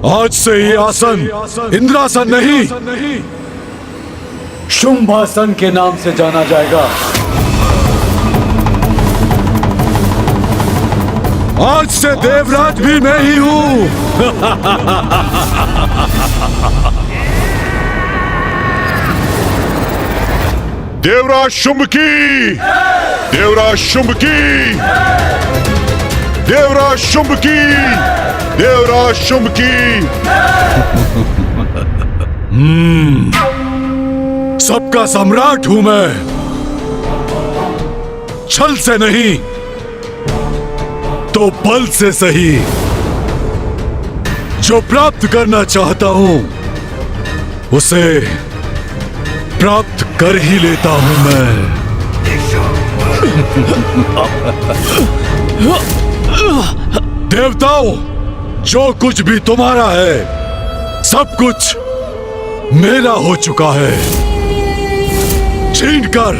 आज से ये आसन इंद्रासन नहीं, शुंभासन के नाम से जाना जाएगा। आज से देवराज भी मैं ही हूं। देवराज शुंभ की, देवराज शुंभ की, देवराज शुंभ की, देवराज शुंभ की। सबका सम्राट हूं मैं, छल से नहीं तो बल से सही। जो प्राप्त करना चाहता हूं उसे प्राप्त कर ही लेता हूं मैं। देवताओं, जो कुछ भी तुम्हारा है सब कुछ मेरा हो चुका है। छीनकर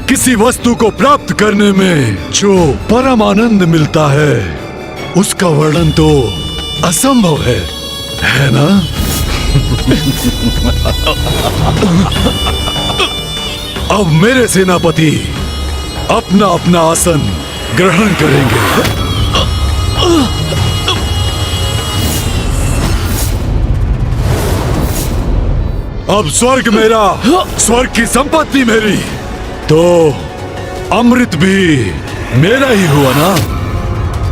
किसी वस्तु को प्राप्त करने में जो परम आनंद मिलता है उसका वर्णन तो असंभव है ना? अब मेरे सेनापति अपना अपना आसन ग्रहण करेंगे। अब स्वर्ग मेरा, स्वर्ग की संपत्ति मेरी, तो अमृत भी मेरा ही हुआ ना?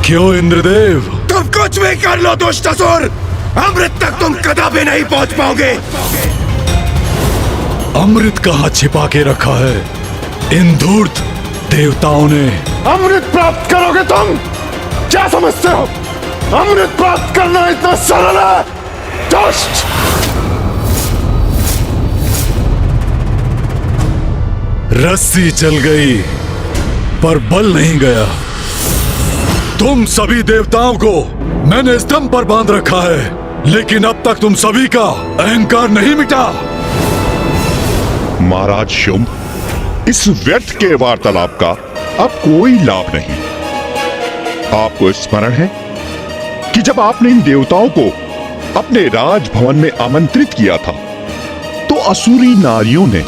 क्यों इंद्रदेव? तुम कुछ भी कर लो दुष्टासुर, अमृत तक तुम कदापि नहीं पहुंच पाओगे। अमृत कहाँ छिपा के रखा है इन धूर्त देवताओं ने? अमृत प्राप्त करोगे तुम? क्या समझते हो अमृत प्राप्त करना इतना सरल है? दुष्ट! रस्सी चल गई पर बल नहीं गया। तुम सभी देवताओं को मैंने स्तंभ पर बांध रखा है, लेकिन अब तक तुम सभी का अहंकार नहीं मिटा। महाराज शुंभ, इस व्यर्थ के वार्तालाप का अब कोई लाभ नहीं। आपको स्मरण है कि जब आपने इन देवताओं को अपने राजभवन में आमंत्रित किया था तो असुरी नारियों ने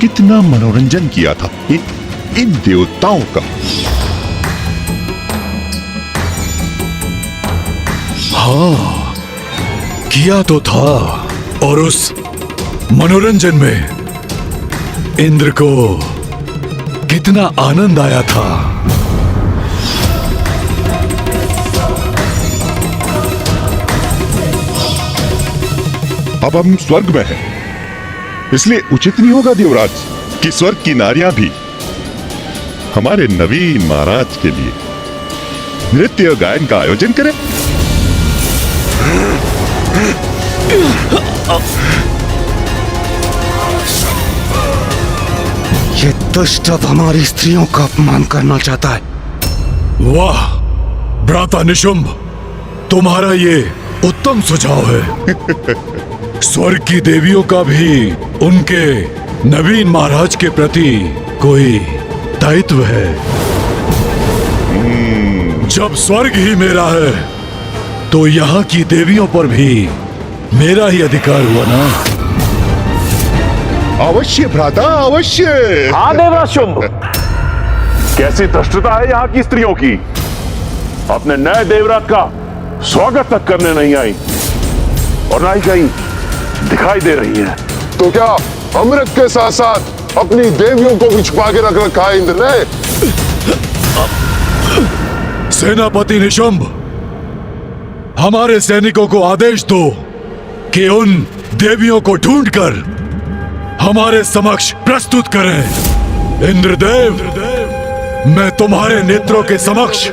कितना मनोरंजन किया था इन देवताओं का। हाँ, किया तो था, और उस मनोरंजन में इंद्र को कितना आनंद आया था। अब हम स्वर्ग में हैं, इसलिए उचित नहीं होगा देवराज कि स्वर्ग की नारियां भी हमारे नवीन महाराज के लिए नृत्य गायन का आयोजन करें। ये दुष्ट अब हमारी स्त्रियों का अपमान करना चाहता है। वाह भ्राता निशुंभ, तुम्हारा ये उत्तम सुझाव है। स्वर्ग की देवियों का भी उनके नवीन महाराज के प्रति कोई दायित्व है। जब स्वर्ग ही मेरा है तो यहाँ की देवियों पर भी मेरा ही अधिकार हुआ ना? अवश्य भ्राता, अवश्य। हाँ देवराज शुंभ, कैसी धृष्टता है यहाँ की स्त्रियों की। अपने नए देवराज का स्वागत तक करने नहीं आई और ना ही कहीं दिखाई दे रही है। तो क्या अमृत के साथ साथ अपनी देवियों को भी छुपा के रख रखा है इंद्र ने? सेनापति निशुंभ, हमारे सैनिकों को आदेश दो कि उन देवियों को ढूंढकर हमारे समक्ष प्रस्तुत करें। इंद्रदेव, मैं तुम्हारे नेत्रों के समक्ष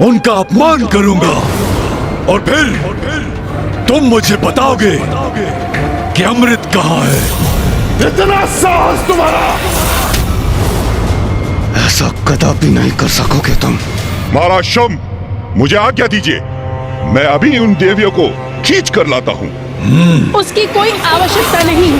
उनका अपमान करूंगा और फिर तुम मुझे बताओगे कि अमृत कहाँ है। इतना साहस तुम्हारा! ऐसा कदापि नहीं कर सकोगे तुम। महाराज शुंभ, मुझे आज्ञा दीजिए, मैं अभी उन देवियों को खींच कर लाता हूँ। उसकी कोई आवश्यकता नहीं।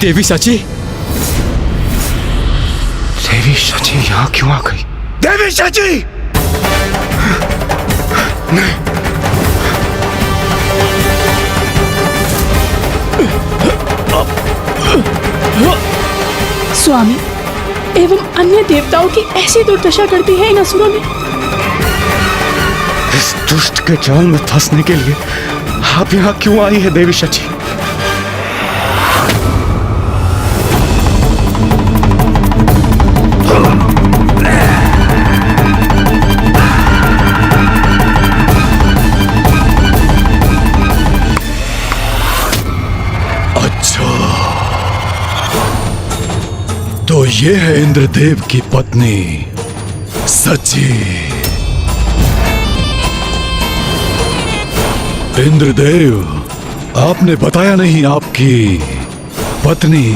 देवी सची, देवी सची यहाँ क्यों आ गई? देवी सची! स्वामी एवं अन्य देवताओं की ऐसी दुर्दशा करती है इन असुरों ने। इस दुष्ट के जाल में फंसने के लिए आप यहाँ क्यों आई है देवी सची? तो ये है इंद्रदेव की पत्नी सची। इंद्रदेव, आपने बताया नहीं आपकी पत्नी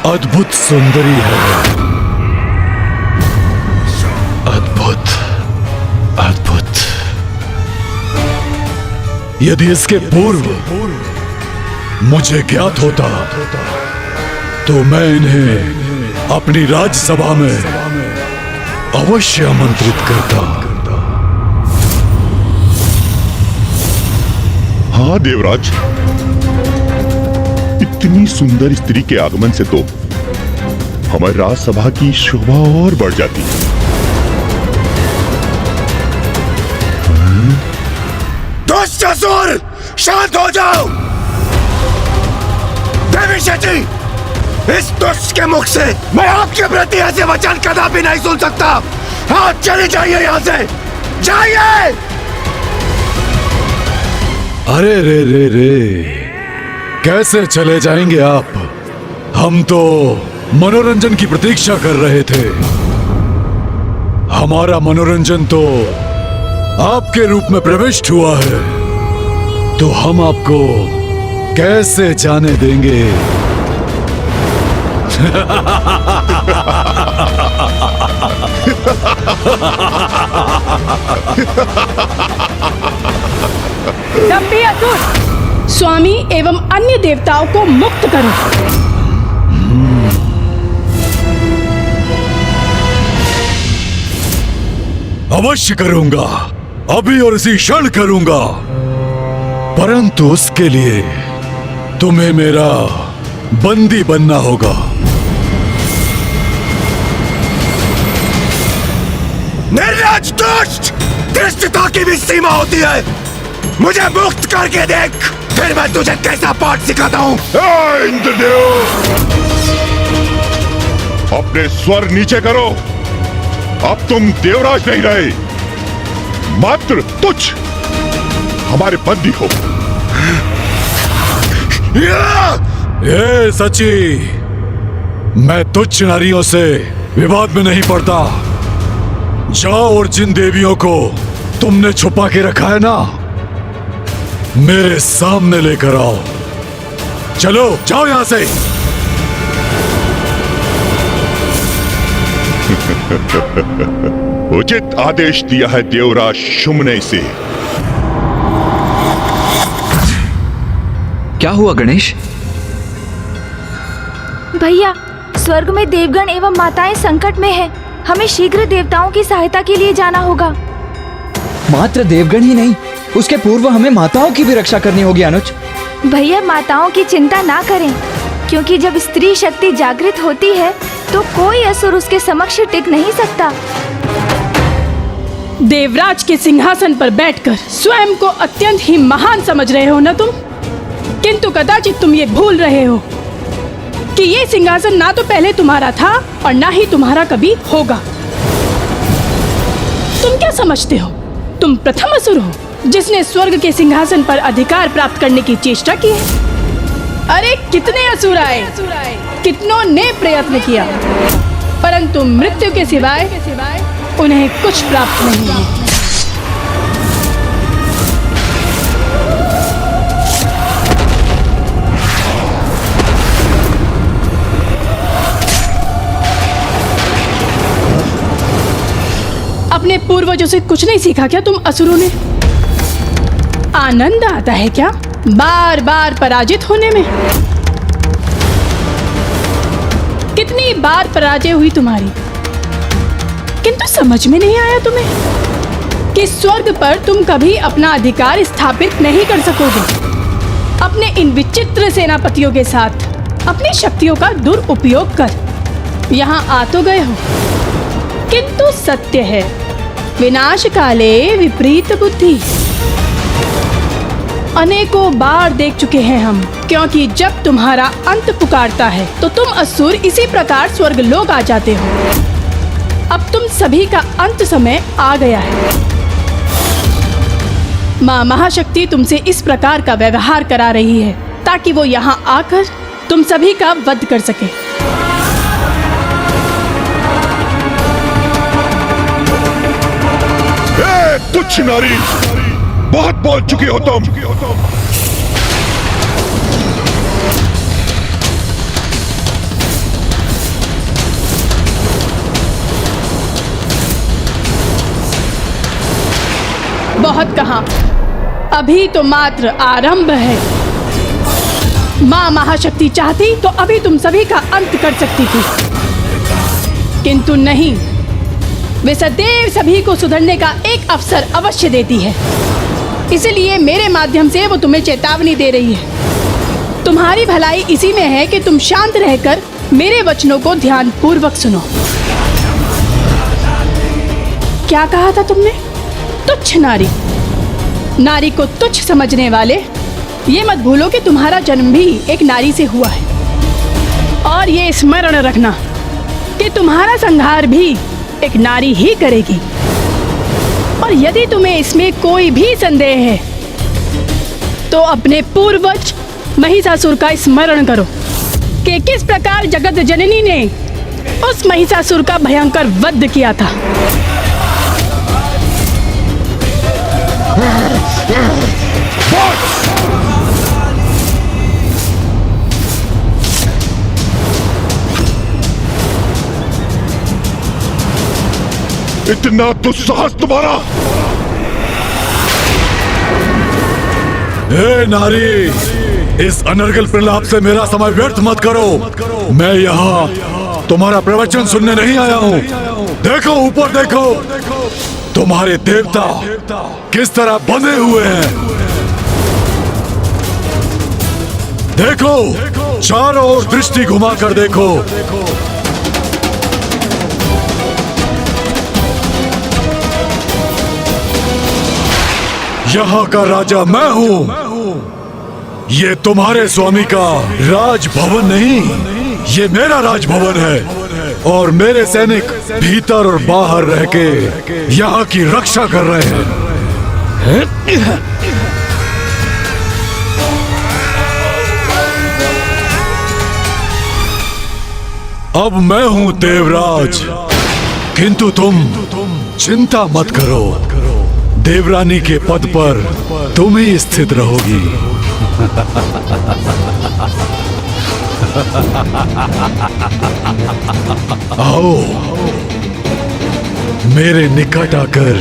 अद्भुत सुंदरी है। अद्भुत, अद्भुत। यदि इसके पूर्व मुझे ज्ञात होता तो मैं इन्हें अपनी राज्यसभा में अवश्य आमंत्रित करता। हाँ देवराज, इतनी सुंदर स्त्री के आगमन से तो हमारी राज्यसभा की शोभा और बढ़ जाती। दुष्ट असुर, शांत हो जाओ। देवी सची, इस दुष्ट के मुख से मैं आपके प्रति ऐसे वचन कदापि नहीं सुन सकता। आप चले जाइए यहाँ से, जाइए। अरे रे रे रे, कैसे चले जाएंगे आप? हम तो मनोरंजन की प्रतीक्षा कर रहे थे। हमारा मनोरंजन तो आपके रूप में प्रविष्ट हुआ है, तो हम आपको कैसे जाने देंगे? दंभी असुर, स्वामी एवं अन्य देवताओं को मुक्त करो। अवश्य करूंगा, अभी और इसी क्षण करूंगा। परंतु उसके लिए तुम्हें मेरा बंदी बनना होगा। निर्लज्ज दुष्ट, धृष्टता की भी सीमा होती है। मुझे मुक्त करके देख, फिर मैं तुझे कैसा पाठ सिखाता हूँ। इंद्रदेव, अपने स्वर नीचे करो। अब तुम देवराज नहीं रहे, मात्र तुच्छ हमारे बंदी हो। ये सची, मैं तुच्छ नारियों से विवाद में नहीं पड़ता। जाओ और जिन देवियों को तुमने छुपा के रखा है ना, मेरे सामने लेकर आओ। चलो जाओ यहां से। उचित आदेश दिया है देवराज शुम्भ ने इसे। क्या हुआ गणेश? भैया, स्वर्ग में देवगण एवं माताएं संकट में हैं। हमें शीघ्र देवताओं की सहायता के लिए जाना होगा। मात्र देवगण ही नहीं, उसके पूर्व हमें माताओं की भी रक्षा करनी होगी अनुज। भैया, माताओं की चिंता ना करें, क्योंकि जब स्त्री शक्ति जागृत होती है तो कोई असुर उसके समक्ष टिक नहीं सकता। देवराज के सिंहासन पर बैठकर स्वयं को अत्यंत ही महान समझ रहे हो ना तुम? किंतु कदाचित तुम ये भूल रहे हो कि ये सिंहासन ना तो पहले तुम्हारा था और ना ही तुम्हारा कभी होगा। तुम क्या समझते हो? तुम प्रथम असुर हो जिसने स्वर्ग के सिंहासन पर अधिकार प्राप्त करने की चेष्टा की है। अरे कितने असुर आए, कितनों ने प्रयत्न किया, परंतु मृत्यु के सिवाय उन्हें कुछ प्राप्त नहीं हुआ। अपने पूर्वजों से कुछ नहीं सीखा क्या तुम असुरों ने? आनंद आता है क्या बार बार पराजित होने में? कितनी बार पराजय हुई तुम्हारी, किंतु समझ में नहीं आया तुम्हें कि स्वर्ग पर तुम कभी अपना अधिकार स्थापित नहीं कर सकोगे। अपने इन विचित्र सेनापतियों के साथ अपनी शक्तियों का दुरुपयोग कर यहाँ आ तो गए हो, किंतु सत्य है विनाश काले विपरीत बुद्धि। अनेकों बार देख चुके हैं हम, क्योंकि जब तुम्हारा अंत पुकारता है तो तुम असुर इसी प्रकार स्वर्ग लोग आ जाते हो। अब तुम सभी का अंत समय आ गया है। माँ महाशक्ति तुमसे इस प्रकार का व्यवहार करा रही है ताकि वो यहाँ आकर तुम सभी का वध कर सके। तुच्छ नारी, बहुत बोल चुकी हो तुम। बहुत कहा, अभी तो मात्र आरंभ है। माँ महाशक्ति चाहती तो अभी तुम सभी का अंत कर सकती थी, किंतु नहीं। वे सदैव सभी को सुधरने का एक अवसर अवश्य देती है, इसलिए मेरे माध्यम से वो तुम्हें चेतावनी दे रही है। तुम्हारी भलाई इसी में है कि तुम शांत रहकर मेरे वचनों को ध्यानपूर्वक सुनो। क्या कहा था तुमने? तुच्छ नारी। नारी को तुच्छ समझने वाले, ये मत भूलो कि तुम्हारा जन्म भी एक नारी से हुआ है, और ये स्मरण रखना कि तुम्हारा संहार भी एक नारी ही करेगी। और यदि तुम्हें इसमें कोई भी संदेह है तो अपने पूर्वज महिषासुर का स्मरण करो कि किस प्रकार जगत जननी ने उस महिषासुर का भयंकर वध किया था। इतना दुस्साहस तुम्हारा! हे नारी, इस अनर्गल प्रलाप से मेरा समय व्यर्थ मत करो। मैं यहाँ तुम्हारा प्रवचन सुनने नहीं आया हूँ। देखो ऊपर देखो, तुम्हारे देवता किस तरह बंधे हुए हैं। देखो, चारों ओर दृष्टि घुमाकर देखो। यहाँ का राजा मैं हूँ। ये तुम्हारे स्वामी का राजभवन नहीं, ये मेरा राजभवन है, और मेरे सैनिक भीतर और बाहर रह के यहाँ की रक्षा कर रहे हैं। अब मैं हूँ देवराज, किंतु तुम चिंता मत करो। देवरानी के पद पर तुम ही स्थित रहोगी। आओ, मेरे निकट आकर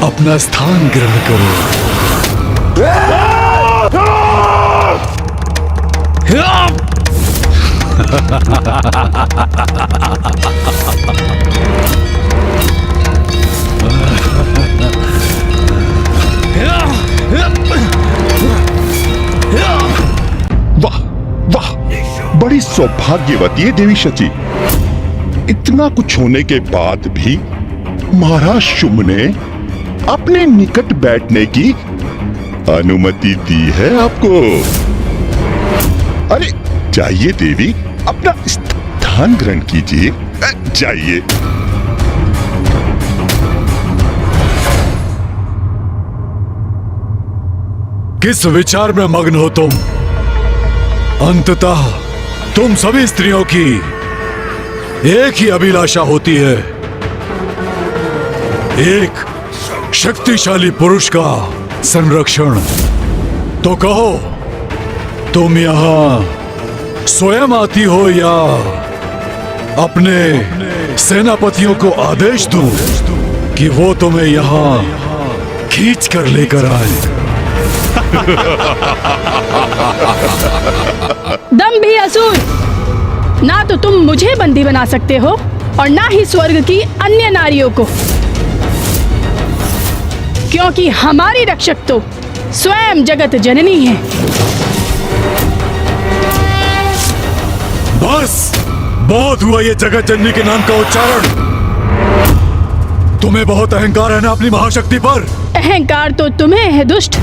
अपना स्थान ग्रहण करो। वाह वाह, बड़ी सौभाग्यवती है देवी शची। इतना कुछ होने के बाद भी महाराज शुंभ ने अपने निकट बैठने की अनुमति दी है आपको। अरे जाइए देवी, अपना स्थान ग्रहण कीजिए, जाइए। किस विचार में मग्न हो तुम? अंततः तुम सभी स्त्रियों की एक ही अभिलाषा होती है, एक शक्तिशाली पुरुष का संरक्षण। तो कहो, तुम यहाँ स्वयं आती हो या अपने सेनापतियों को आदेश दूं कि वो तुम्हें यहाँ खींच कर लेकर आए? दंभी असुर, ना तो तुम मुझे बंदी बना सकते हो और ना ही स्वर्ग की अन्य नारियों को, क्योंकि हमारी रक्षक तो स्वयं जगत जननी है। बस बहुत हुआ ये जगत जननी के नाम का उच्चारण। तुम्हें बहुत अहंकार है ना अपनी महाशक्ति पर। अहंकार तो तुम्हें है दुष्ट,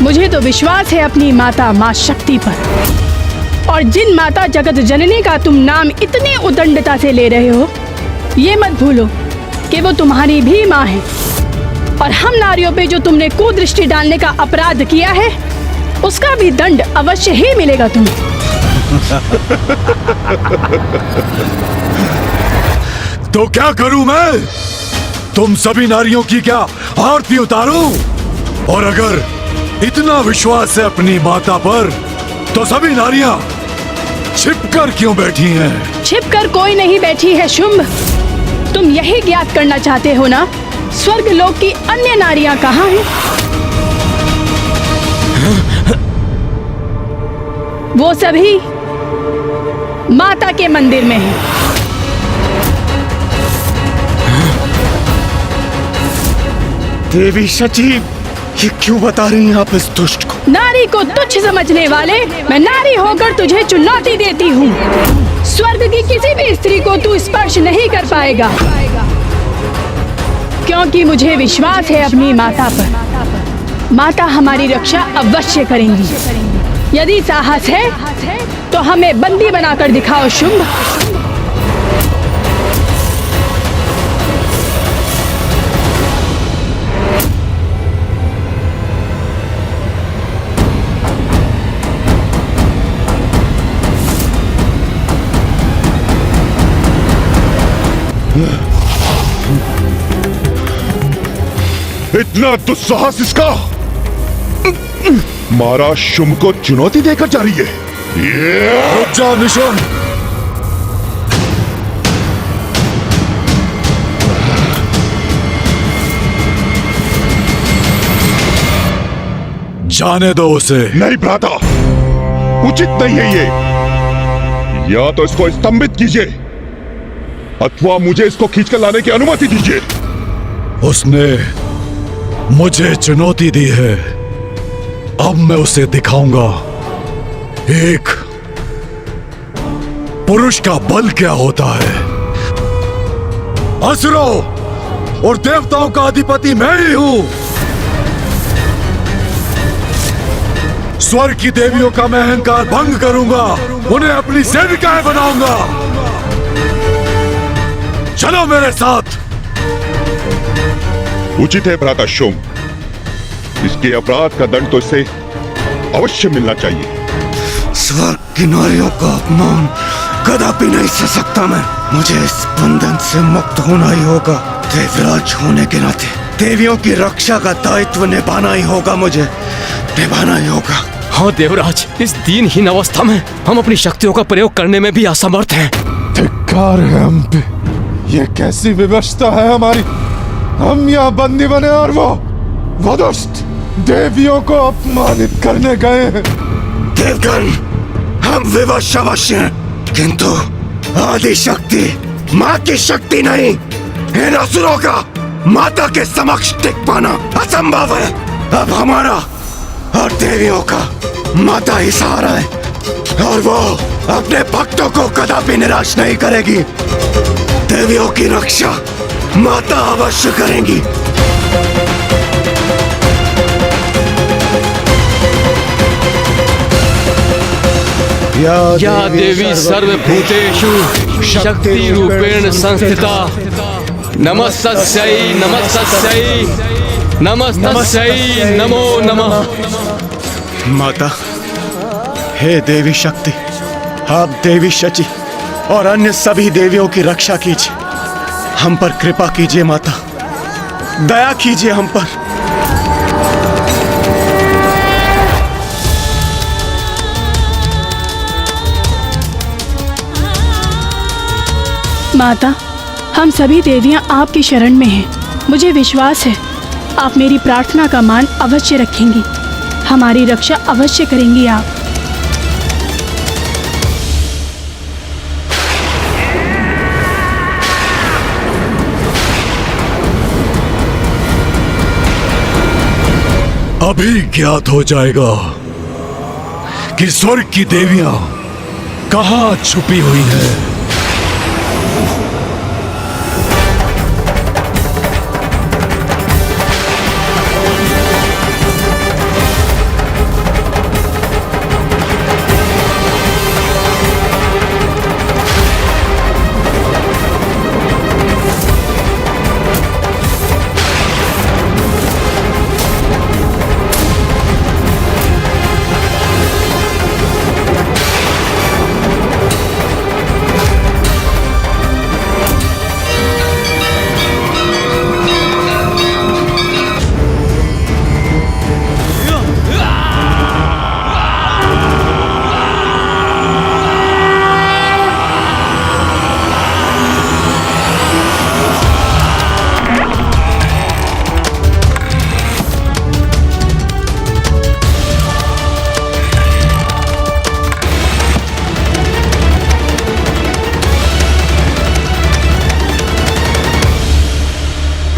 मुझे तो विश्वास है अपनी माता मां शक्ति पर। और जिन माता जगत जननी का तुम नाम इतनी उदंडता से ले रहे हो, ये मत भूलो कि वो तुम्हारी भी माँ है। और हम नारियों पे जो तुमने कुदृष्टि डालने का अपराध किया है, उसका भी दंड अवश्य ही मिलेगा तुम्हें। तो क्या करूं मैं? तुम सभी नारियों की क्या आरती उतारूं? और अगर इतना विश्वास है अपनी माता पर, तो सभी नारियां छिपकर क्यों बैठी हैं? छिपकर कोई नहीं बैठी है शुंभ। तुम यही ज्ञात करना चाहते हो ना, स्वर्ग लोक की अन्य नारियां कहाँ हैं? वो सभी माता के मंदिर में हैं। देवी शची, ये क्यों बता रही हैं आप इस दुष्ट को? नारी को तुच्छ समझने वाले, मैं नारी होकर तुझे चुनौती देती हूँ। स्वर्ग की किसी भी स्त्री को तू स्पर्श नहीं कर पाएगा, क्योंकि मुझे विश्वास है अपनी माता पर। माता हमारी रक्षा अवश्य करेंगी। यदि साहस है तो हमें बंदी बनाकर दिखाओ शुंभ। इतना दुस्साहस इसका! महाराज शुंभ को चुनौती देकर जा रही है। रुक जा निशुंभ। जाने दो उसे। नहीं भ्राता, उचित नहीं है ये। या तो इसको स्तंभित कीजिए अथवा मुझे इसको खींचकर लाने की अनुमति दीजिए। उसने मुझे चुनौती दी है, अब मैं उसे दिखाऊंगा एक पुरुष का बल क्या होता है। असुरों और देवताओं का अधिपति मैं ही हूं। स्वर्ग की देवियों का मैं अहंकार भंग करूंगा, उन्हें अपनी सेविकाएं बनाऊंगा। चलो मेरे साथ। उचित है भ्राता शुंभ, इसके अपराध का दंड तो इसे अवश्य मिलना चाहिए। स्वर्ग की नारियों का अपमान कदापि नहीं सह सकता मैं। मुझे इस बंधन से मुक्त होना ही होगा। देवराज होने के नाते देवियों की रक्षा का दायित्व निभाना ही होगा, मुझे निभाना ही होगा। हाँ देवराज, इस दीनहीन अवस्था में हम अपनी शक्तियों का प्रयोग करने में भी असमर्थ हैं। धिक्कार है हम पे। ये कैसी विवशता है हमारी। हम यहाँ बंदी बने और वो दुष्ट देवियों को अपमानित करने गए हैं। देवगण, हम विवश अवश्य हैं, किंतु आदि शक्ति, माँ की शक्ति नहीं। इन असुरों का माता के समक्ष टिक पाना असंभव है। अब हमारा और देवियों का माता ही सहारा है, और वो अपने भक्तों को कदापि निराश नहीं करेगी। देवियों की रक्षा माता अवश्य करेंगी। या देवी सर्वभूतेषु शक्ति रूपेण संस्थिता, नमस्तस्यै नमस्तस्यै नमस्तस्यै नमो नमः। माता, हे देवी शक्ति, आप देवी शची और अन्य सभी देवियों की रक्षा कीजिए। हम पर कृपा कीजिए माता, दया कीजिए हम पर। माता, हम सभी देवियां आपकी शरण में हैं। मुझे विश्वास है आप मेरी प्रार्थना का मान अवश्य रखेंगी, हमारी रक्षा अवश्य करेंगी आप। तभी ज्ञात हो जाएगा कि स्वर्ग की देवियां कहां छुपी हुई है।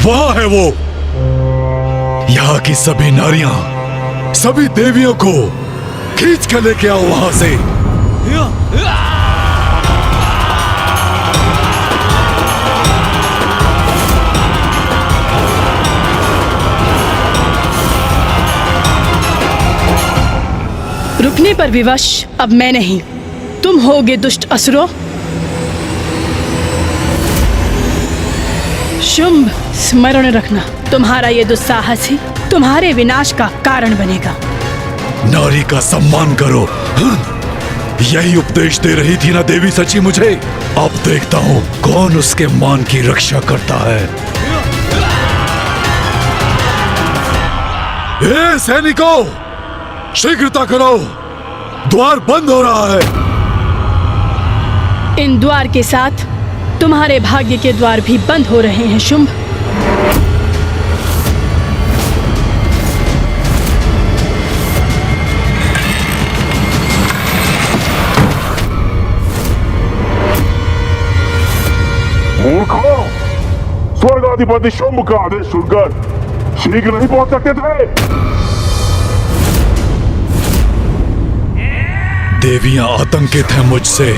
वहां है वो। यहाँ की सभी नारियां, सभी देवियों को खींच कर लेके आओ वहां से। रुकने पर विवश अब मैं नहीं, तुम होगे दुष्ट असुरों। शुंभ, स्मरण रखना, तुम्हारा ये दुस्साहस ही तुम्हारे विनाश का कारण बनेगा। नारी का सम्मान करो। यही उपदेश दे रही थी ना देवी सची मुझे। अब देखता हूँ कौन उसके मान की रक्षा करता है। ए सैनिकों, शीघ्रता करो, द्वार बंद हो रहा है। इन द्वार के साथ तुम्हारे भाग्य के द्वार भी बंद हो रहे हैं शुंभ। मूर्खों, स्वर्गाधिपति शुंभ का आदेश सुनकर शीघ्र नहीं पहुंच सकते थे। देवियां आतंकित हैं मुझसे।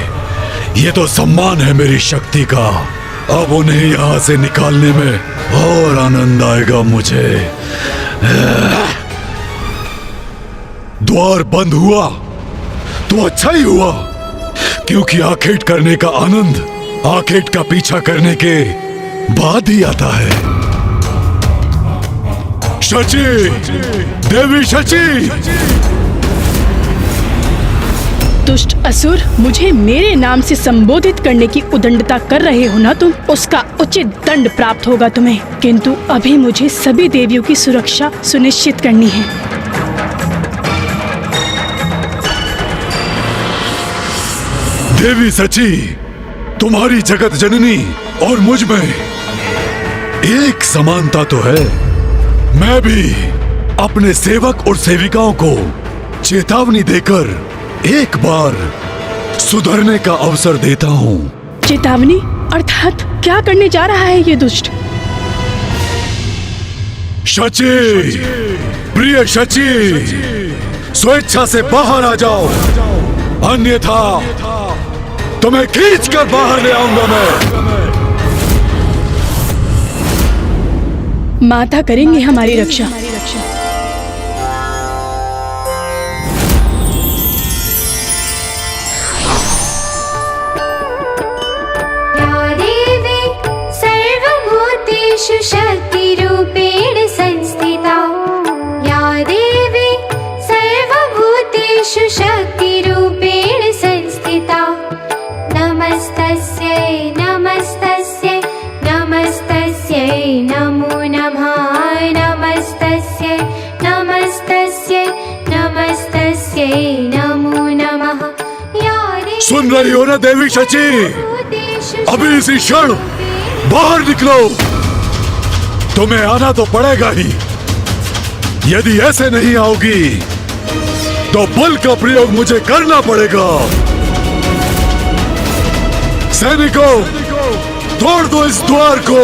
ये तो सम्मान है मेरी शक्ति का। अब उन्हें यहां से निकालने में और आनंद आएगा मुझे। द्वार बंद हुआ तो अच्छा ही हुआ, क्योंकि आखेट करने का आनंद आखेट का पीछा करने के बाद ही आता है। शची, देवी शची। दुष्ट असुर, मुझे मेरे नाम से संबोधित करने की उदंडता कर रहे हो ना तुम, उसका उचित दंड प्राप्त होगा तुम्हें। किंतु अभी मुझे सभी देवियों की सुरक्षा सुनिश्चित करनी है। देवी सची, तुम्हारी जगत जननी और मुझ में एक समानता तो है। मैं भी अपने सेवक और सेविकाओं को चेतावनी देकर एक बार सुधरने का अवसर देता हूँ। चेतावनी अर्थात क्या करने जा रहा है ये दुष्ट? शची, प्रिय शची, स्वेच्छा से बाहर आ जाओ, अन्यथा तुम्हें खींच कर बाहर ले आऊंगा मैं। माता करेंगे हमारी रक्षा। शक्तिरूपेण संस्थिता, या देवी सर्वभूतेषु शक्तिरूपेण संस्थिता। नमस्तस्यै नमस्तस्यै नमस्तस्यै नमो नमः। नमस्तस्यै नमस्तस्यै नमस्तस्यै नमो नमः। सुन रही हो ना देवी शची? अभी इसी क्षण बाहर निकलो। तुम्हें आना तो पड़ेगा ही। यदि ऐसे नहीं आओगी तो बल का प्रयोग मुझे करना पड़ेगा। सैनिकों, तोड़ दो इस द्वार को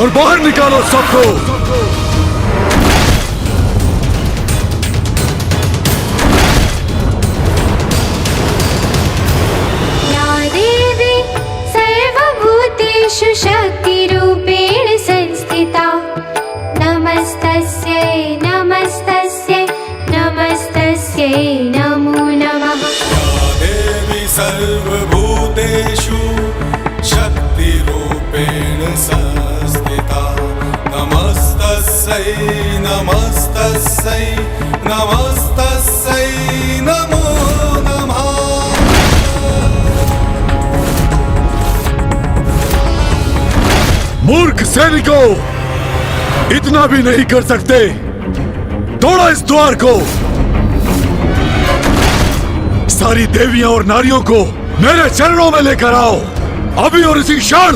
और बाहर निकालो सबको। सर्वभूतेषु शक्तिरूपेण संस्थिता नमस्तस्यै नमस्तस्यै नमस्तस्यै नमो नमः। मूर्ख सैनिकों, इतना भी नहीं कर सकते। तोड़ो इस द्वार को। सारी देवियां और नारियों को मेरे चरणों में लेकर आओ, अभी और इसी क्षण।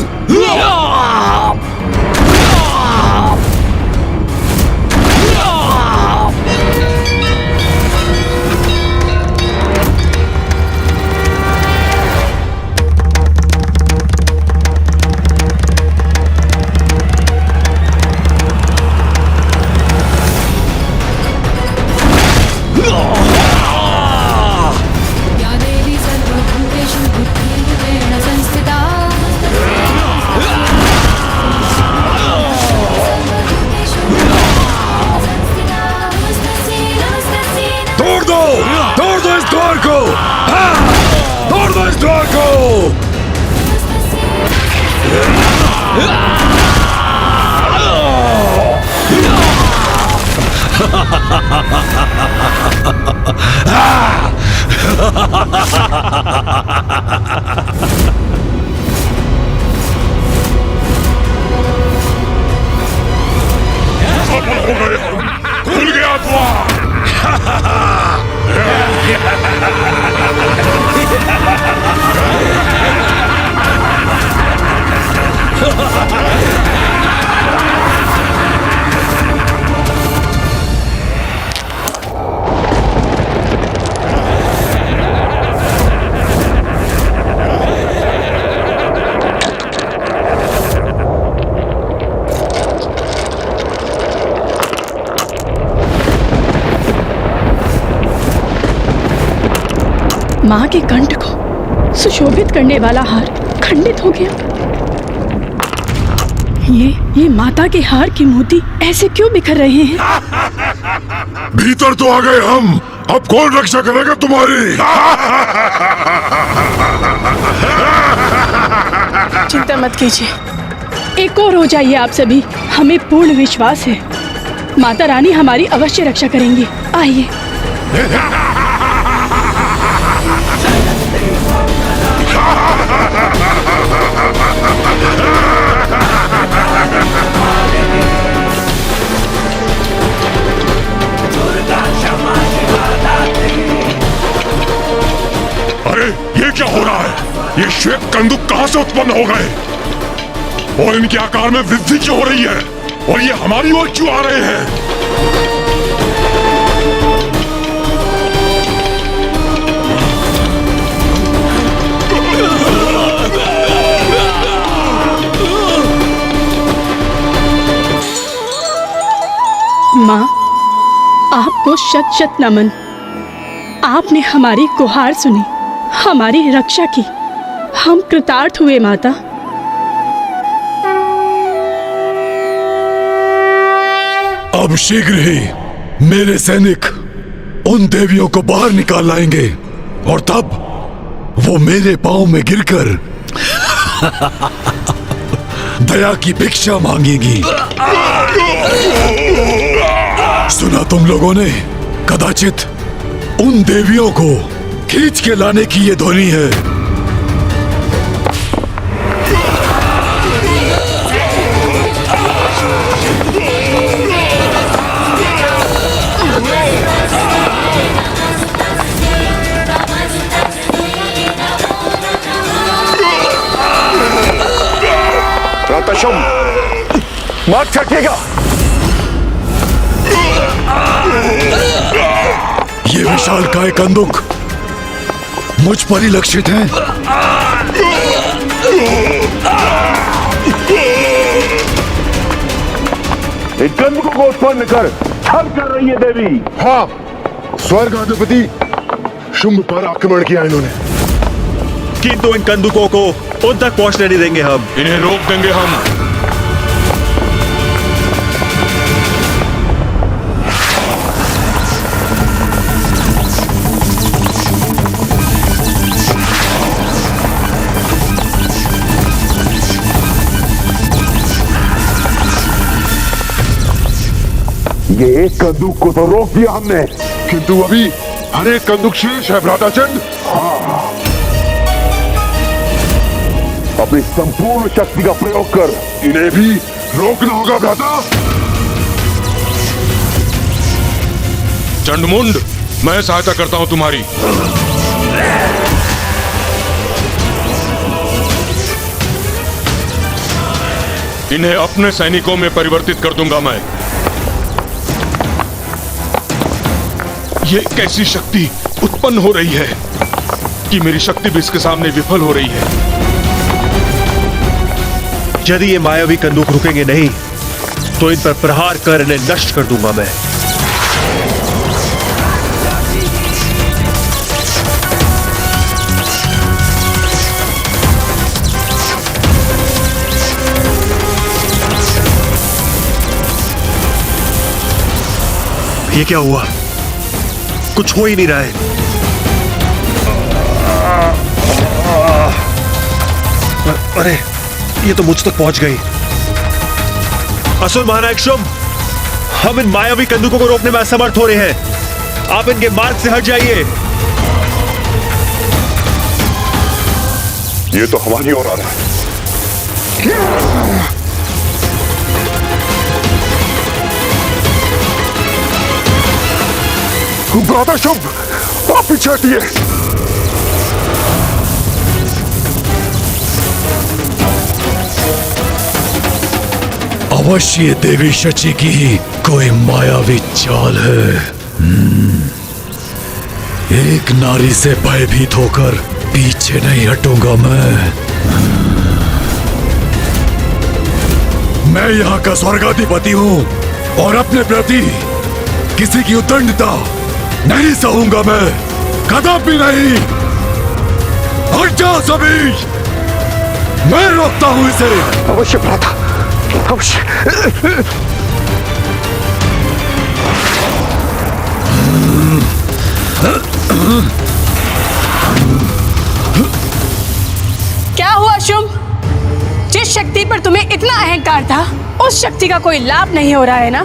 तोड़ दो इस द्वार को। तोड़ दो इस द्वार को। खुल गया द्वार। माँ के कंठ को सुशोभित करने वाला हार खंडित हो गया। ये माता के हार के मोती ऐसे क्यों बिखर रहे हैं? भीतर तो आ गए हम, अब कौन रक्षा करेगा तुम्हारी? चिंता मत कीजिए, एक और हो जाइए आप सभी। हमें पूर्ण विश्वास है माता रानी हमारी अवश्य रक्षा करेंगी। आइए। अरे ये क्या हो रहा है? ये श्वेत कंदुक कहां से उत्पन्न हो गए और इनके आकार में वृद्धि क्यों हो रही है और ये हमारी ओर क्यों आ रहे हैं? माँ, आपको शत शत नमन। आपने हमारी गुहार सुनी, हमारी रक्षा की। हम कृतार्थ हुए माता। अब शीघ्र ही मेरे सैनिक उन देवियों को बाहर निकाल लाएंगे और तब वो मेरे पांव में गिरकर दया की भिक्षा मांगेंगी। सुना तुम लोगों ने? कदाचित उन देवियों को खींच के लाने की ये ध्वनि है। मत छकिएगा। ये विशालकाय कंदुक मुझ पर ही लक्षित है। एक कंदुक को उत्पन्न कर छल कर रही है देवी। हाँ, स्वर्ग अधिपति शुंभ पर आक्रमण किया इन्होंने, किंतु इन कंदुकों को उन तक पहुंचने नहीं देंगे हम। इन्हें रोक देंगे हम। ये एक कंदूक को तो रोक दिया हमने, किंतु अभी हर एक कंदूक शेष है भ्राताचंद। हाँ, अपनी संपूर्ण शक्ति का प्रयोग कर इन्हें भी रोकना होगा भ्राता। चंडमुंड, मैं सहायता करता हूं तुम्हारी। इन्हें अपने सैनिकों में परिवर्तित कर दूंगा मैं। ये कैसी शक्ति उत्पन्न हो रही है कि मेरी शक्ति भी इसके सामने विफल हो रही है। यदि ये मायावी कंदूक रुकेंगे नहीं तो इन पर प्रहार कर इन्हें नष्ट कर दूंगा मैं। ये क्या हुआ? कुछ हो ही नहीं रहा है। अरे ये तो मुझ तक पहुंच गई। असुर महानायक शुंभ, हम इन मायावी कंदूकों को रोकने में असमर्थ हो रहे हैं। आप इनके मार्ग से हट जाइए। ये तो हमारी ओर आ रहा है। भ्राता शुंभ, आप पीछे हटिए। अवश्य ये देवी शची की ही कोई मायावी चाल है। एक नारी से भयभीत होकर पीछे नहीं हटूंगा मैं यहाँ का स्वर्गाधिपति हूँ और अपने प्रति किसी की उद्दंडता नहीं सहूंगा मैं, कदापि नहीं। हट जाओ सभी, मैं रोकता हूँ इसे। अवश्य भ्राता, अवश्य। क्या हुआ शुंभ? जिस शक्ति पर तुम्हें इतना अहंकार था, उस शक्ति का कोई लाभ नहीं हो रहा है ना?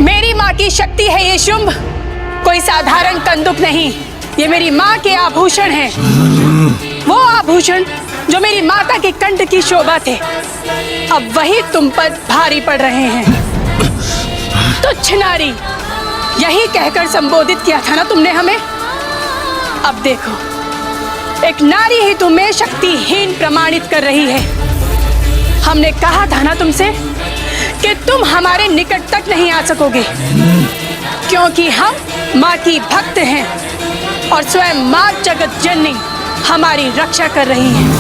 मेरी माँ की शक्ति है ये शुंभ, कोई साधारण कंदुक नहीं। ये मेरी माँ के आभूषण हैं। वो आभूषण जो मेरी माता के कंठ की शोभा थे, अब वही तुम पर भारी पड़ रहे हैं। तुच्छ नारी, यही कहकर संबोधित किया था ना तुमने हमें? अब देखो, एक नारी ही तुम्हें शक्तिहीन प्रमाणित कर रही है। हमने कहा था ना तुमसे कि तुम हमारे निकट तक नहीं आ सकोगे, क्योंकि हम माँ की भक्त हैं और स्वयं माँ जगत जननी हमारी रक्षा कर रही हैं।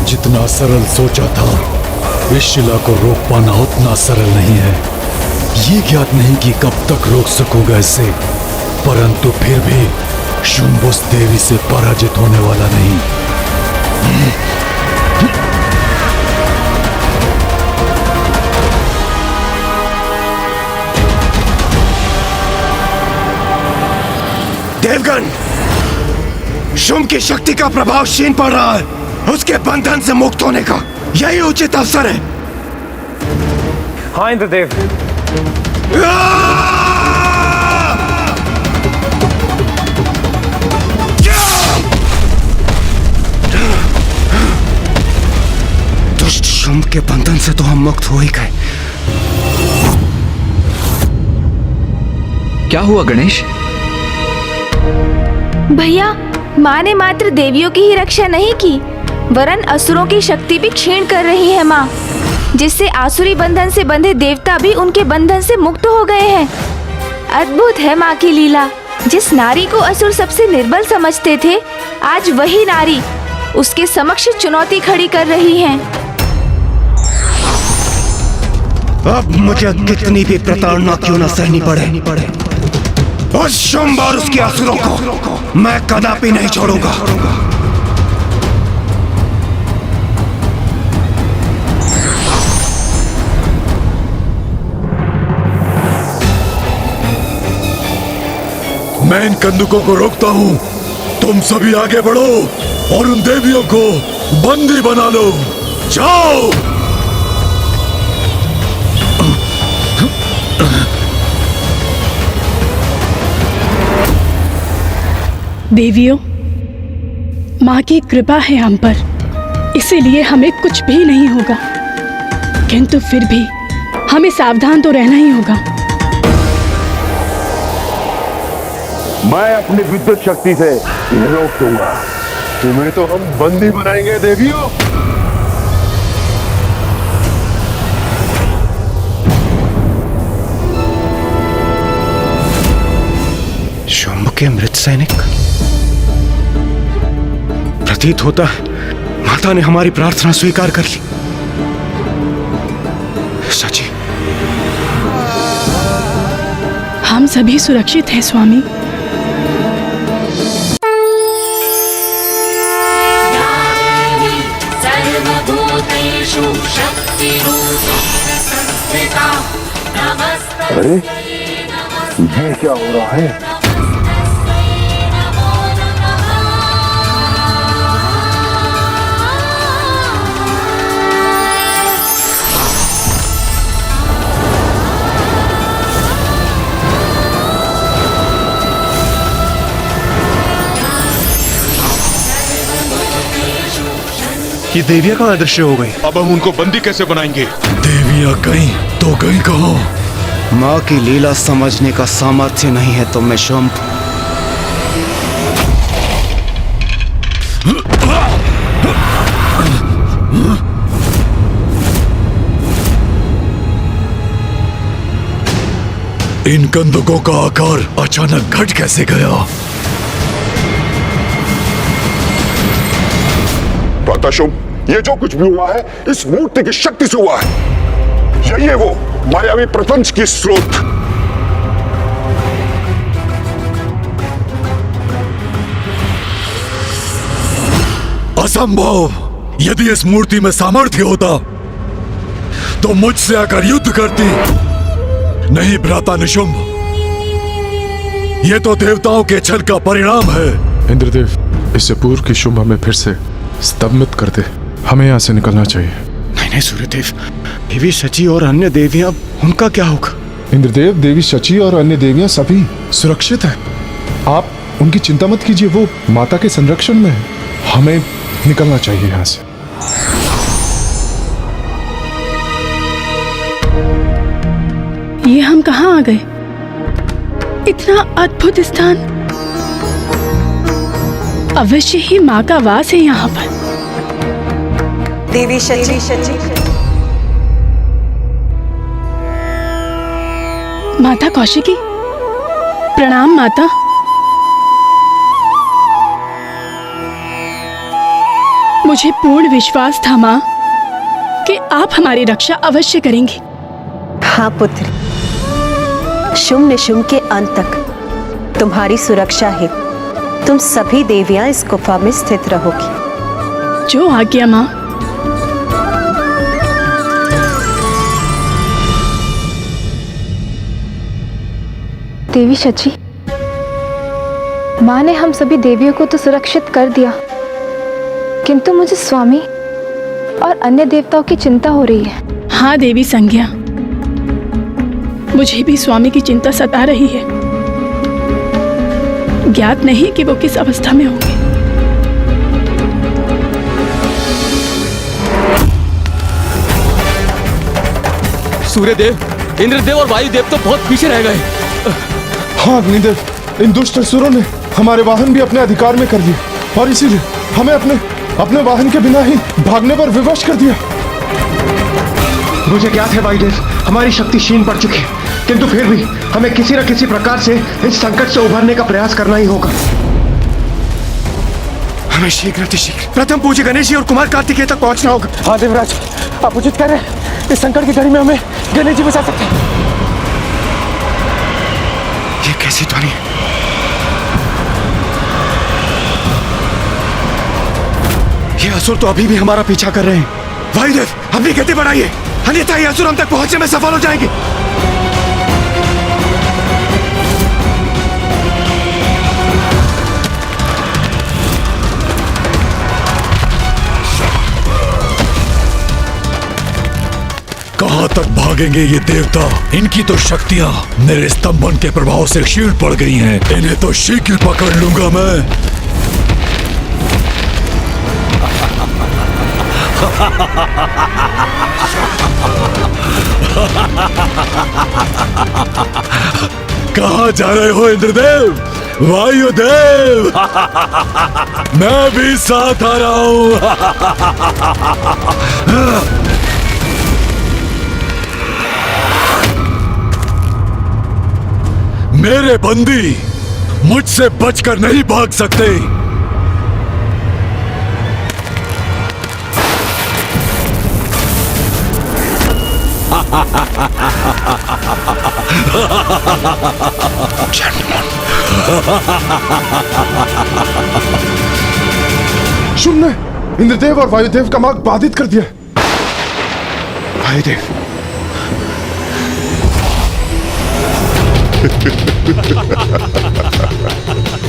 जितना सरल सोचा था इस शिला को रोक पाना उतना सरल नहीं है। ये ज्ञात नहीं कि कब तक रोक सकूंगा इसे, परंतु फिर भी शुंभ उस देवी से पराजित होने वाला नहीं। देवगण, शुंभ की शक्ति का प्रभाव क्षीण पड़ रहा है। उसके बंधन से मुक्त होने का यही उचित अवसर है। हाँ इंद्रदेव। दुष्ट शुंभ के बंधन से तो हम मुक्त हो ही गए। क्या हुआ गणेश? भैया, माँ ने मात्र देवियों की ही रक्षा नहीं की, वरन असुरों की शक्ति भी क्षीण कर रही है माँ, जिससे आसुरी बंधन से बंधे देवता भी उनके बंधन से मुक्त हो गए हैं। अद्भुत है माँ की लीला। जिस नारी को असुर सबसे निर्बल समझते थे, आज वही नारी उसके समक्ष चुनौती खड़ी कर रही है। अब मुझे कितनी भी प्रताड़ना क्यों न सहनी पड़े, उस शुंभ और उसके असुरों को मैं कदापि नहीं छोड़ूंगा। मैं इन कंदुकों को रोकता हूँ, तुम सभी आगे बढ़ो और उन देवियों को बंदी बना लो। जाओ। देवियों, माँ की कृपा है हम पर, इसीलिए हमें कुछ भी नहीं होगा। किंतु फिर भी हमें सावधान तो रहना ही होगा। मैं अपनी विद्युत शक्ति से इन्हें रोक दूंगा। तुम्हें तो हम बंदी बनाएंगे देवियों। शुंभ के मृत सैनिक। प्रतीत होता है माता ने हमारी प्रार्थना स्वीकार कर ली। सची, हम सभी सुरक्षित हैं स्वामी। अरे ये क्या हो रहा है? ये देवियां कहाँ अदृश्य हो गई? अब हम उनको बंदी कैसे बनाएंगे? देवियां गई तो गई कहाँ? माँ की लीला समझने का सामर्थ्य नहीं है तुम में शुंभ। इन कंदुकों का आकार अचानक घट कैसे गया? शुंभ, ये जो कुछ भी हुआ है इस मूर्ति की शक्ति से हुआ है। यही है वो मायावी प्रपंच की स्रोत। असंभव। यदि इस मूर्ति में सामर्थ्य होता तो मुझसे आकर युद्ध करती। नहीं भ्राता निशुंभ, ये तो देवताओं के छल का परिणाम है। इंद्रदेव, इससे पूर्व की शुंभ हमें फिर से स्तंभित कर दे। हमें यहाँ से निकलना चाहिए। नहीं नहीं सूर्यदेव, देवी शची और अन्य देवियां, उनका क्या होगा? इंद्रदेव, देवी शची और अन्य देवियां सभी सुरक्षित हैं। आप उनकी चिंता मत कीजिए, वो माता के संरक्षण में है। हमें निकलना चाहिए यहाँ से। ये हम कहाँ आ गए? इतना अद्भुत स्थान। अवश्य ही माँ का वास है यहाँ पर। देवी शची। माता कौशिकी, प्रणाम माता। मुझे पूर्ण विश्वास था माँ कि आप हमारी रक्षा अवश्य करेंगी। हाँ पुत्र, शुंभ निशुंभ के अंत तक तुम्हारी सुरक्षा है। तुम सभी देवियां इस गुफा में स्थित रहोगी। जो आज्ञा माँ। देवी शची, माँ ने हम सभी देवियों को तो सुरक्षित कर दिया, किंतु मुझे स्वामी और अन्य देवताओं की चिंता हो रही है। हाँ देवी संज्ञा, मुझे भी स्वामी की चिंता सता रही है। ज्ञात नहीं कि वो किस अवस्था में होंगे। सूर्यदेव, इंद्रदेव और वायुदेव तो बहुत पीछे रह गए। हाँ अग्निदेव, इन दुष्ट असुरों ने हमारे वाहन भी अपने अधिकार में कर लिए और इसीलिए हमें अपने वाहन के बिना ही भागने पर विवश कर दिया। मुझे ज्ञात है वायुदेव, हमारी शक्ति क्षीण पड़ चुकी है, किंतु फिर भी हमें किसी न किसी प्रकार से इस संकट से उभरने का प्रयास करना ही होगा। हमें शीघ्र अतिशीघ्र प्रथम पूज्य गणेश जी और कुमार कार्तिकेय तक पहुंचना होगा। हाँ देवराज, आप उचित कह रहे हैं। इस संकट की घड़ी में हमें गणेश जी बचा सकते हैं। ये कैसी ध्वनि? ये असुर तो अभी भी हमारा पीछा कर रहे हैं। वायुदेव, अपनी गति बढ़ाइए, अन्यथा ये असुर हम तक पहुंचने में सफल हो जाएंगे। कहाँ तक भागेंगे ये देवता? इनकी तो शक्तियाँ मेरे स्तंभन के प्रभाव से क्षीण पड़ गई हैं। इन्हें तो शीघ्र पकड़ लूंगा मैं। कहाँ जा रहे हो इंद्रदेव? वायुदेव, मैं भी साथ आ रहा हूं। मेरे बंदी मुझसे बचकर नहीं भाग सकते। शुभ ने इंद्रदेव और वायुदेव का मार्ग बाधित कर दिया। वायुदेव,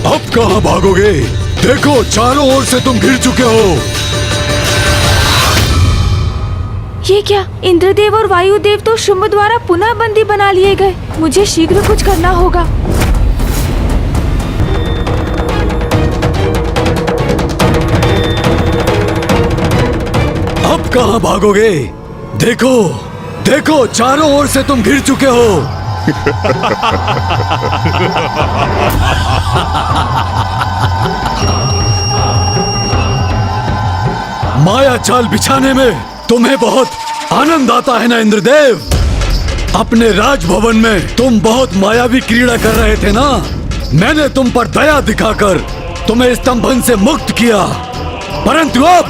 अब कहां भागोगे? देखो चारों ओर से तुम घिर चुके हो। ये क्या? इंद्रदेव और वायुदेव तो शुंभ द्वारा पुनः बंदी बना लिए गए। मुझे शीघ्र कुछ करना होगा। अब कहां भागोगे? देखो देखो चारों ओर से तुम घिर चुके हो। माया जाल बिछाने में तुम्हें बहुत आनंद आता है ना इंद्रदेव? अपने राजभवन में तुम बहुत मायावी क्रीड़ा कर रहे थे ना? मैंने तुम पर दया दिखाकर तुम्हें स्तंभन से मुक्त किया, परंतु अब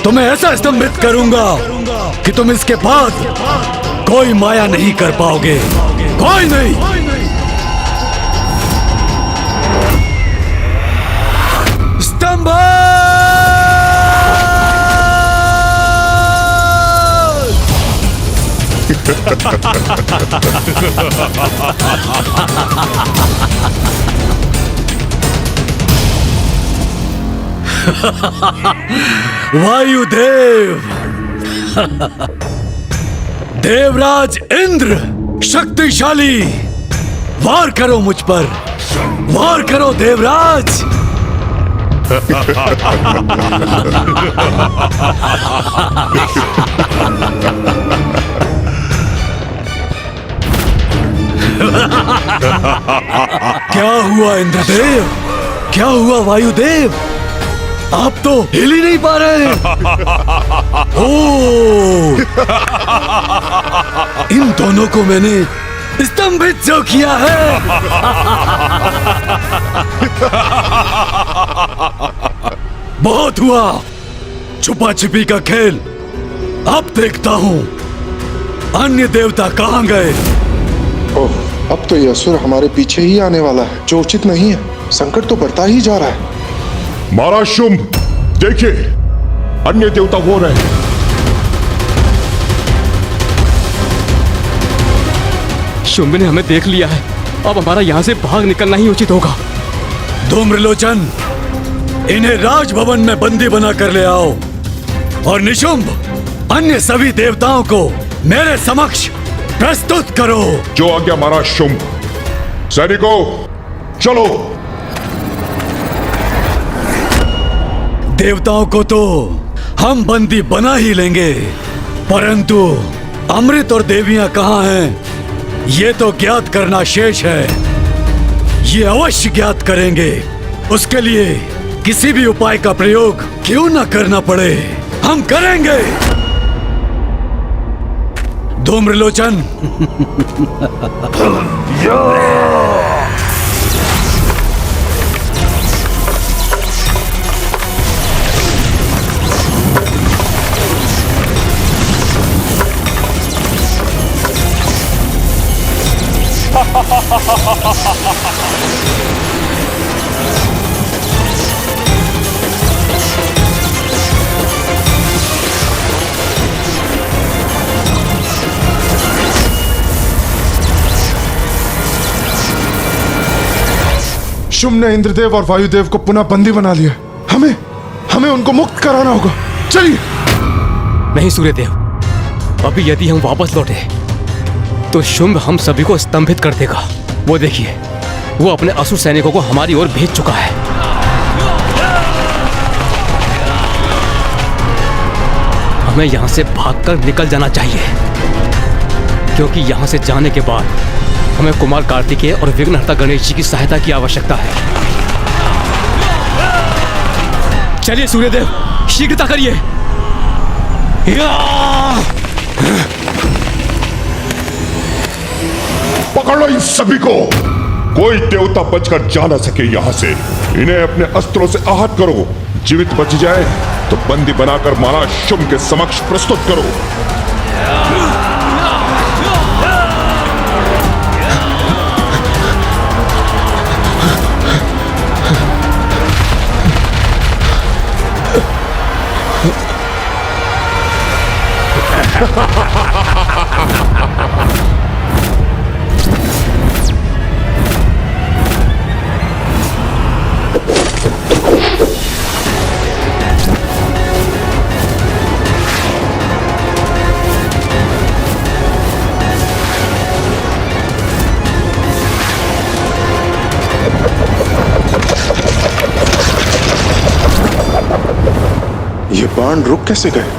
तुम्हें ऐसा स्तंभित करूंगा कि तुम इसके बाद कोई माया नहीं कर पाओगे। कोई नहीं। स्तंभ! वायुदेव, देवराज इंद्र शक्तिशाली, वार करो मुझ पर, वार करो देवराज। क्या हुआ इंद्रदेव? क्या हुआ वायुदेव? आप तो हिल ही नहीं पा रहे। ओह! इन दोनों को मैंने स्तंभित जो किया है। बहुत हुआ छुपा छिपी का खेल। अब देखता हूँ अन्य देवता कहाँ गए। ओह, अब तो ये असुर हमारे पीछे ही आने वाला है, जो उचित नहीं है। संकट तो बढ़ता ही जा रहा है। महाराज शुंभ, देखिए अन्य देवता हो रहे हैं। शुंभ ने हमें देख लिया है। अब हमारा यहाँ से भाग निकलना ही उचित होगा। धूम्रलोचन, इन्हें राजभवन में बंदी बना कर ले आओ और निशुंभ अन्य सभी देवताओं को मेरे समक्ष प्रस्तुत करो। जो आज्ञा महाराज शुंभ। सैनिकों चलो। देवताओं को तो हम बंदी बना ही लेंगे, परंतु अमृत और देवियां कहाँ हैं, ये तो ज्ञात करना शेष है। ये अवश्य ज्ञात करेंगे। उसके लिए किसी भी उपाय का प्रयोग क्यों न करना पड़े, हम करेंगे। धूम्रलोचन, शुंभ ने इंद्रदेव और वायुदेव को पुनः बंदी बना लिया। हमें उनको मुक्त कराना होगा। चलिए। नहीं सूर्यदेव, अभी यदि हम वापस लौटे तो शुंभ हम सभी को स्तंभित कर देगा। वो देखिए, वो अपने असुर सैनिकों को हमारी ओर भेज चुका है। हमें यहां से भागकर निकल जाना चाहिए, क्योंकि यहां से जाने के बाद हमें कुमार कार्तिकेय और विघ्नहर्ता गणेश जी की सहायता की आवश्यकता है। चलिए सूर्यदेव, शीघ्रता करिए। पकड़ लो इन सभी को। कोई देवता बचकर जा ना सके यहां से। इन्हें अपने अस्त्रों से आहत करो। जीवित बच जाए तो बंदी बनाकर महाराज शुंभ के समक्ष प्रस्तुत करो। ये बाण रुक कैसे गए?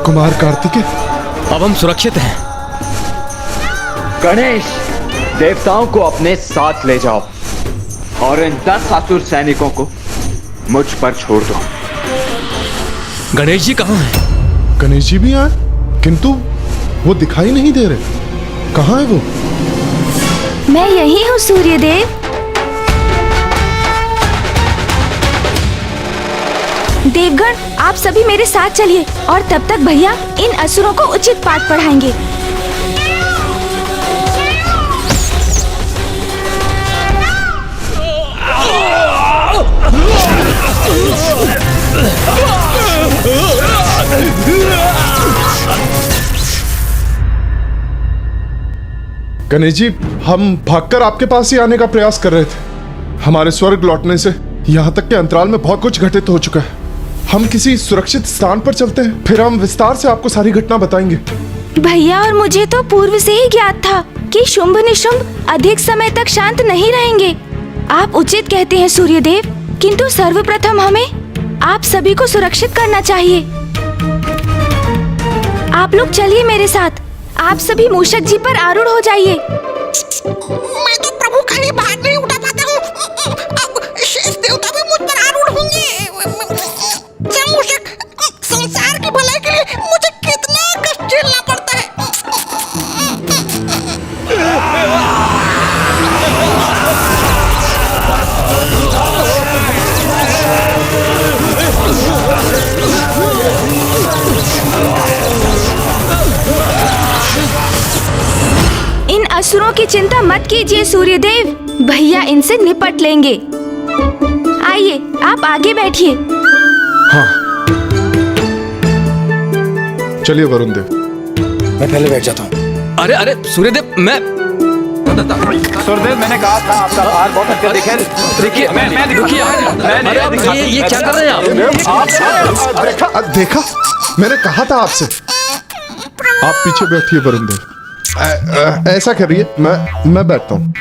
कुमार कार्तिकेय, अब हम सुरक्षित हैं। गणेश, देवताओं को अपने साथ ले जाओ और इन 10 असुर सैनिकों को मुझ पर छोड़ दो। गणेश जी कहाँ हैं? गणेश जी भी आए, किंतु वो दिखाई नहीं दे रहे। कहाँ है वो? मैं यही हूँ सूर्यदेव। देवगण, आप सभी मेरे साथ चलिए और तब तक भैया इन असुरों को उचित पाठ पढ़ाएंगे। गणेश जी, हम भागकर आपके पास ही आने का प्रयास कर रहे थे। हमारे स्वर्ग लौटने से यहाँ तक के अंतराल में बहुत कुछ घटित हो चुका है। हम किसी सुरक्षित स्थान पर चलते हैं, फिर हम विस्तार से आपको सारी घटना बताएंगे। भैया, और मुझे तो पूर्व से ही ज्ञात था कि शुंभ निशुंभ अधिक समय तक शांत नहीं रहेंगे। आप उचित कहते हैं सूर्यदेव, किंतु सर्वप्रथम हमें आप सभी को सुरक्षित करना चाहिए। आप लोग चलिए मेरे साथ। आप सभी मूषक जी पर आरूढ़ हो जाइए। मैं तो प्रभु खाली भार नहीं उठा पाता हूँ। अब शेष देवता भी मुझ पर आरूढ़ होंगे। मूषक, संसार की भलाई के लिए मुझे कितना कष्ट झेलना पड़ता है। इन असुरों की चिंता मत कीजिए सूर्यदेव, भैया इनसे निपट लेंगे। आइए, आप आगे बैठिए। हाँ। चलिए वरुण देव, मैं पहले बैठ जाता हूँ। अरे अरे सूर्यदेव, मैं सूर्यदेव, मैंने कहा था आपका भार बहुत हल्का दिखे। देखिए, ये क्या कर रहे हैं आप? देखा, मैंने कहा था आपसे। आप पीछे बैठिए वरुण देव। ऐसा करिए, मैं बैठता हूँ।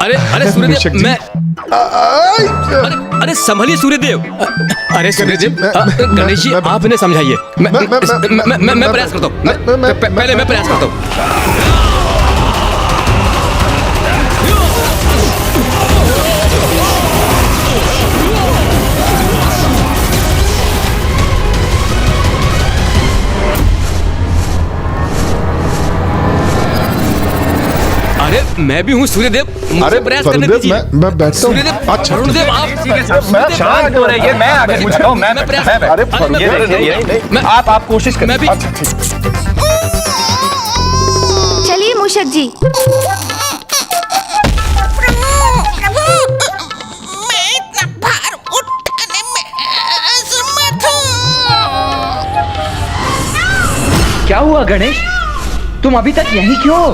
अरे अरे सूर्यदेव, मैं अरे संभलिए सूर्यदेव। अरे सूर्यदेव, गणेश जी आप इन्हें समझाइए। मैं प्रयास करता हूँ। पहले मैं प्रयास करता हूँ। मैं भी हूँ सूर्यदेव, मुझे प्रयास करने दीजिए। मैं बैठता हूँ। अच्छा वरुणदेव, आप शांत हो रहिए, मैं आगे पूछता हूँ। मैं प्रयास, आप कोशिश करें। मैं भी। चलिए मूषक जी। मैं इतना भार उठाने में असमर्थ हूँ। क्या हुआ गणेश? तुम अभी तक यहीं क्यों हो?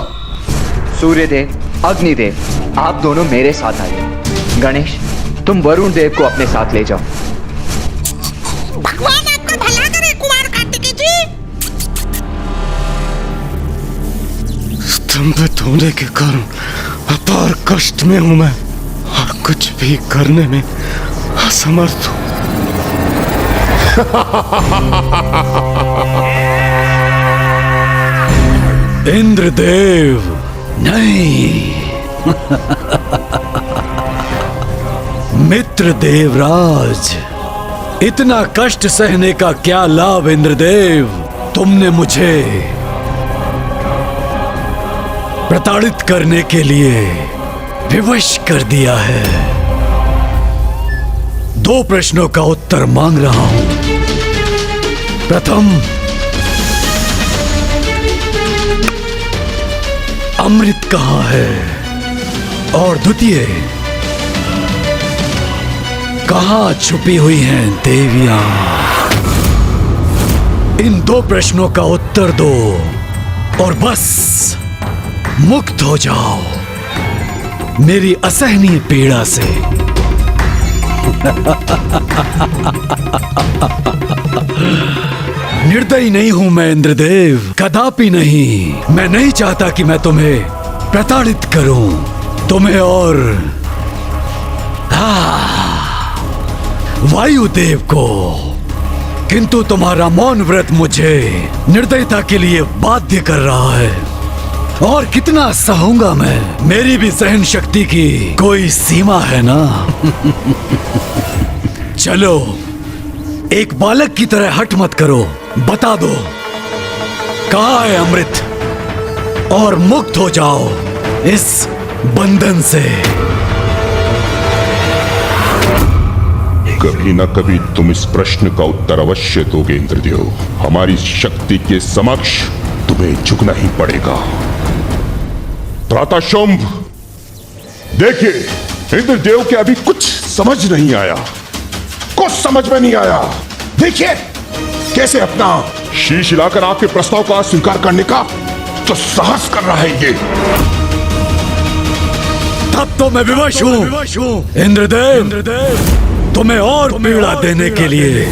सूर्यदेव, अग्निदेव, आप दोनों मेरे साथ आइए। गणेश, तुम वरुण देव को अपने साथ ले जाओ। भगवान आपका भला करे कुमार कार्तिकेय जी। स्तंभित होने के कारण अपार कष्ट में हूं मैं और कुछ भी करने में असमर्थ हूं। इंद्रदेव नहीं, मित्र देवराज, इतना कष्ट सहने का क्या लाभ इंद्रदेव? तुमने मुझे प्रताड़ित करने के लिए विवश कर दिया है। 2 प्रश्नों का उत्तर मांग रहा हूं। प्रथम, अमृत कहां है? और द्वितीय, कहां छुपी हुई हैं देवियां? इन 2 प्रश्नों का उत्तर दो और बस मुक्त हो जाओ मेरी असहनीय पीड़ा से। निर्दयी नहीं हूं मैं इंद्रदेव, कदापि नहीं। मैं नहीं चाहता कि मैं तुम्हें प्रताड़ित करूं, तुम्हें और वायुदेव को। किंतु तुम्हारा मौन व्रत मुझे निर्दयता के लिए बाध्य कर रहा है। और कितना सहूंगा मैं? मेरी भी सहन शक्ति की कोई सीमा है ना। चलो, एक बालक की तरह हट मत करो, बता दो कहां है अमृत और मुक्त हो जाओ इस बंधन से। कभी न कभी तुम इस प्रश्न का उत्तर अवश्य दोगे इंद्रदेव। हमारी शक्ति के समक्ष तुम्हें झुकना ही पड़ेगा। त्राता शुंभ, देखिए, इंद्रदेव के अभी कुछ समझ नहीं आया, कुछ समझ में नहीं आया। देखिए कैसे अपना शीश हिलाकर आपके प्रस्ताव का स्वीकार करने का जो साहस कर रहा है ये। तब तो मैं विवश हूं इंद्रदेव, तुम्हें और पीड़ा देने के लिए।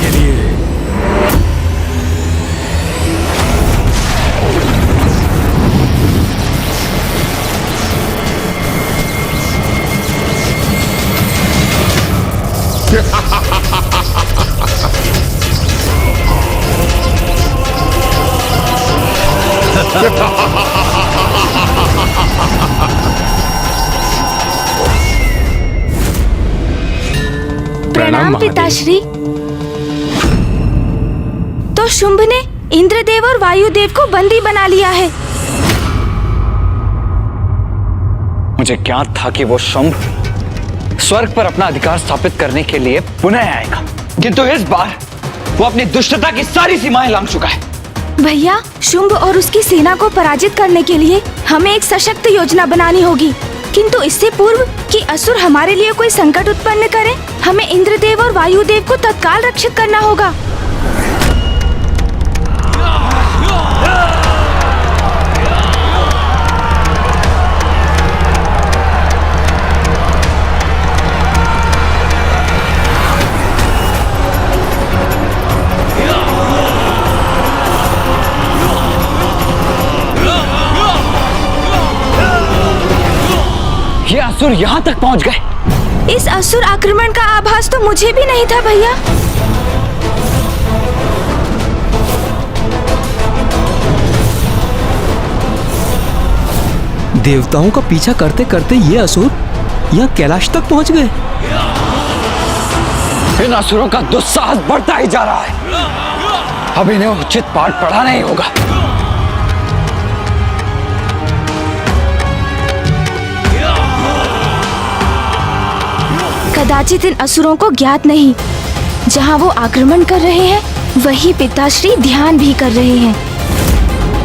प्रणाम पिताश्री। तो शुंभ ने इंद्रदेव और वायुदेव को बंदी बना लिया है। मुझे ज्ञात था कि वो शुंभ स्वर्ग पर अपना अधिकार स्थापित करने के लिए पुनः आएगा, किंतु इस बार वो अपनी दुष्टता की सारी सीमाएं लांघ चुका है। भैया, शुंभ और उसकी सेना को पराजित करने के लिए हमें एक सशक्त योजना बनानी होगी। किंतु इससे पूर्व कि असुर हमारे लिए कोई संकट उत्पन्न करे, हमें इंद्रदेव और वायुदेव को तत्काल रक्षित करना होगा। ये असुर यहाँ तक पहुँच गए। इस असुर आक्रमण का आभास तो मुझे भी नहीं था भैया। देवताओं का पीछा करते करते ये असुर यहाँ कैलाश तक पहुँच गए। इन असुरों का दुस्साहस बढ़ता ही जा रहा है। अब इन्हें उचित पाठ पढ़ाना ही होगा। कदाचित इन असुरों को ज्ञात नहीं, जहाँ वो आक्रमण कर रहे हैं वही पिताश्री ध्यान भी कर रहे हैं।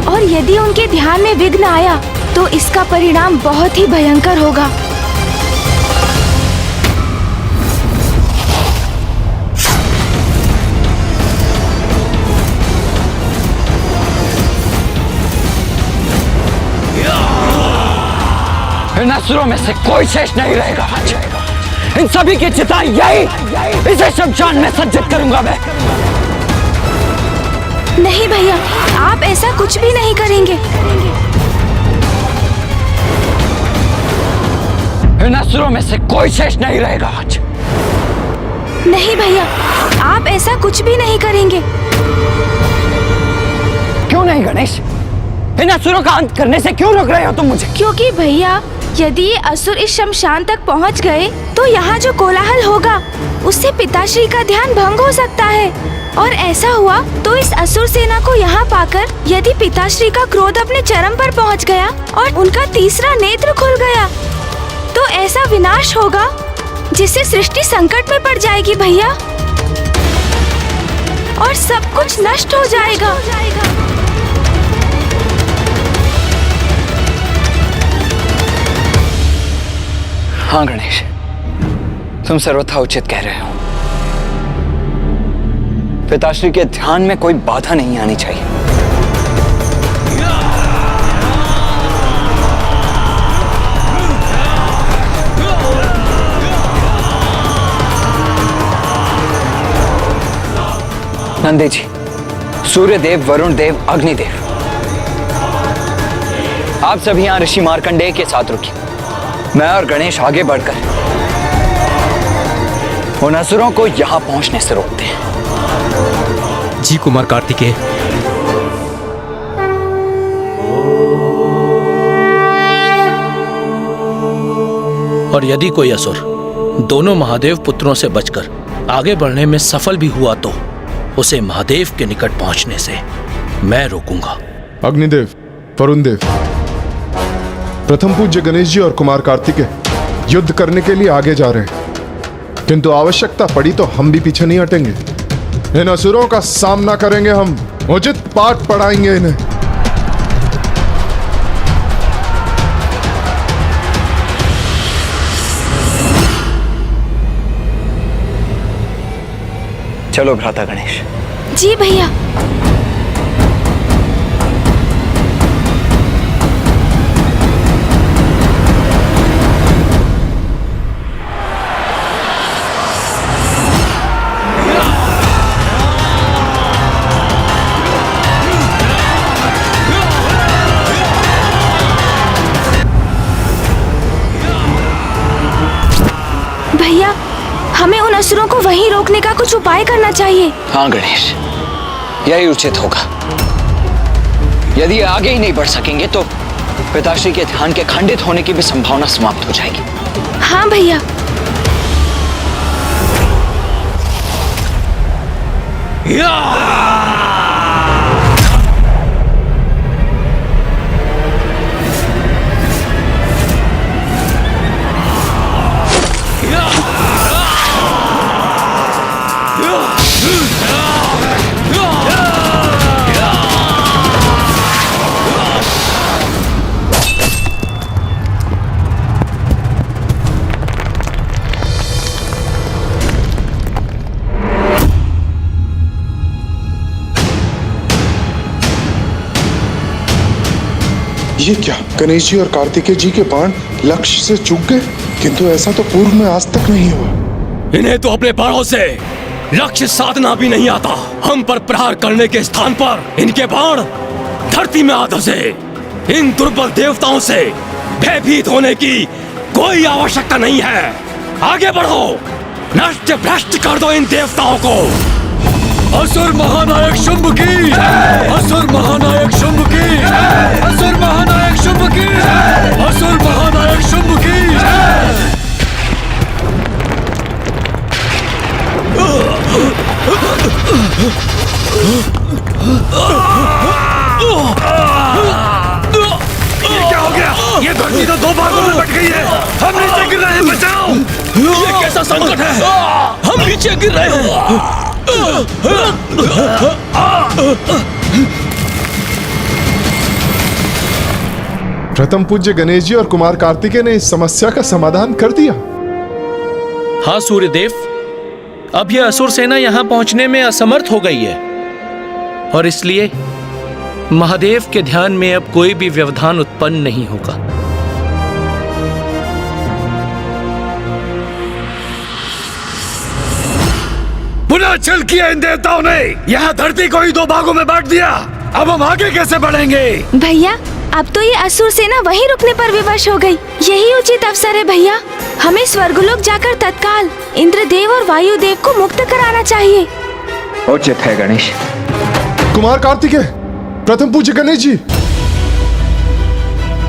और यदि उनके ध्यान में विघ्न आया तो इसका परिणाम बहुत ही भयंकर होगा। इन असुरों में से कोई शेष नहीं रहेगा आज। इन सभी की चिता यही, इसे शमशान में सज्जित करूंगा मैं। नहीं भैया, आप ऐसा कुछ भी नहीं करेंगे। इन असुरों में से कोई शेष नहीं रहेगा आज। नहीं भैया, आप ऐसा कुछ भी नहीं करेंगे। क्यों नहीं गणेश? इन असुरों का अंत करने से क्यों रोक रहे हो तुम मुझे? क्योंकि भैया, यदि ये असुर इस शमशान तक पहुंच गए तो यहाँ जो कोलाहल होगा उससे पिताश्री का ध्यान भंग हो सकता है। और ऐसा हुआ तो इस असुर सेना को यहाँ पाकर यदि पिताश्री का क्रोध अपने चरम पर पहुँच गया और उनका तीसरा नेत्र खुल गया तो ऐसा विनाश होगा जिससे सृष्टि संकट में पड़ जाएगी भैया, और सब कुछ नष्ट हो जाएगा। हाँ गणेश, तुम सर्वथा उचित कह रहे हो। पिताश्री के ध्यान में कोई बाधा नहीं आनी चाहिए। नंदी जी, सूर्यदेव, वरुण देव, अग्निदेव, आप सभी यहाँ ऋषि मार्कंडेय के साथ रुकिए। मैं और गणेश आगे बढ़कर उन असुरों को यहाँ पहुंचने से रोकते हैं। जी कुमार कार्तिकेय। और यदि कोई असुर दोनों महादेव पुत्रों से बचकर आगे बढ़ने में सफल भी हुआ तो उसे महादेव के निकट पहुंचने से मैं रोकूंगा। अग्निदेव, वरुण देव, प्रथम पूज्य गणेश जी और कुमार कार्तिकेय युद्ध करने के लिए आगे जा रहे हैं, किंतु आवश्यकता पड़ी तो हम भी पीछे नहीं हटेंगे। इन असुरों का सामना करेंगे हम, उचित पाठ पढ़ाएंगे इन्हें। चलो भ्राता गणेश। जी भैया। भैया, हमें उन असुरों को वहीं रोकने का कुछ उपाय करना चाहिए। हाँ गणेश, यही उचित होगा। यदि आगे ही नहीं बढ़ सकेंगे तो पिताश्री के ध्यान के खंडित होने की भी संभावना समाप्त हो जाएगी। हाँ भैया। ये क्या, गणेश जी और कार्तिकेय जी के बाण लक्ष्य से चूक गए? किंतु ऐसा तो पूर्व में आज तक नहीं हुआ। इन्हें तो अपने बाणों से लक्ष्य साधना भी नहीं आता। हम पर प्रहार करने के स्थान पर इनके बाण धरती में आ धंसे। इन दुर्बल देवताओं से भयभीत होने की कोई आवश्यकता नहीं है। आगे बढ़ो, नष्ट भ्रष्ट कर दो इन देवताओं को। असुर महानायक शुंभ की, असुर महानायक शुंभ की, असुर महानायक शुंभ की, असुर महानायक शुंभ की। ये क्या हो गया? ये धरती तो दो भागों में बट गई है। हम नीचे गिर रहे हैं, बचाओ! ये कैसा संकट है? हम नीचे गिर रहे हैं। प्रथम पूज्य गणेश जी और कुमार कार्तिकेय ने इस समस्या का समाधान कर दिया। हाँ सूर्यदेव, अब यह असुर सेना यहाँ पहुंचने में असमर्थ हो गई है और इसलिए महादेव के ध्यान में अब कोई भी व्यवधान उत्पन्न नहीं होगा। पुनः छल किया इन देवताओं ने। यहाँ धरती को ही दो भागों में बांट दिया। अब हम आगे कैसे बढ़ेंगे? भैया अब तो ये असुर सेना वहीं रुकने पर विवश हो गई। यही उचित अवसर है भैया। हमें स्वर्गलोक जाकर तत्काल इंद्रदेव और वायुदेव को मुक्त कराना चाहिए। उचित है गणेश। कुमार कार्तिकेय, प्रथम पूज्य गणेश जी,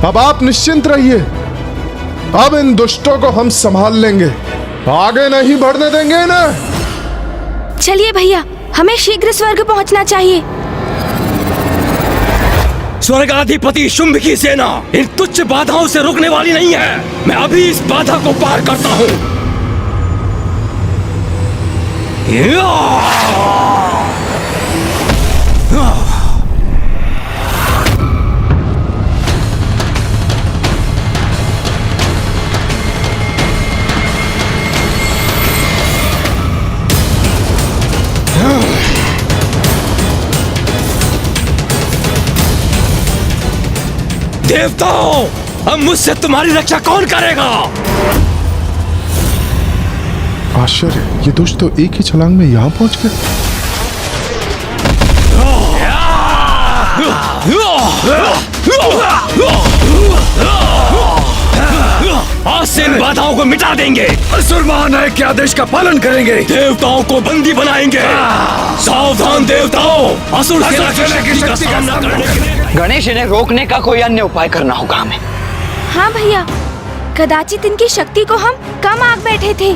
अब आप निश्चिंत रहिए। अब इन दुष्टों को हम संभाल लेंगे, आगे नहीं बढ़ने देंगे ना। चलिए भैया, हमें शीघ्र स्वर्ग पहुंचना चाहिए। स्वर्गाधिपति शुंभ की सेना इन तुच्छ बाधाओं से रुकने वाली नहीं है। मैं अभी इस बाधा को पार करता हूँ। देवताओं, अब मुझसे तुम्हारी रक्षा कौन करेगा? आश्चर्य, ये दुष्ट तो एक ही छलांग में यहाँ पहुंच गए। आज से इन बाधाओं को मिटा देंगे। असुर महानायक के आदेश का पालन करेंगे। देवताओं को बंदी बनाएंगे। सावधान देवताओं, असुर सेना की शक्ति का सामना करने के लिए गणेश, इन्हें रोकने का कोई अन्य उपाय करना होगा हमें। हाँ भैया, कदाचित इनकी शक्ति को हम कम आंक बैठे थे,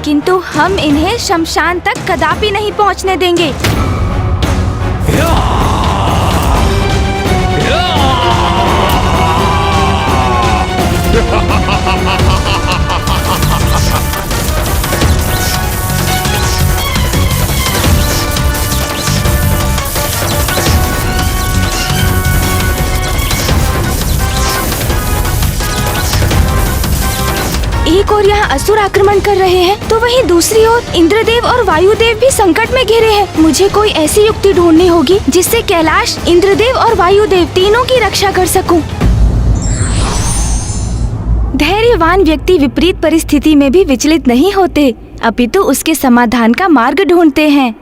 किंतु हम इन्हें शमशान तक कदापि नहीं पहुंचने देंगे। एक और यहाँ असुर आक्रमण कर रहे हैं, तो वहीं दूसरी ओर इंद्रदेव और वायुदेव भी संकट में घिरे हैं। मुझे कोई ऐसी युक्ति ढूंढनी होगी जिससे कैलाश, इंद्रदेव और वायुदेव तीनों की रक्षा कर सकूं। धैर्यवान व्यक्ति विपरीत परिस्थिति में भी विचलित नहीं होते, अपितु उसके समाधान का मार्ग ढूंढते हैं।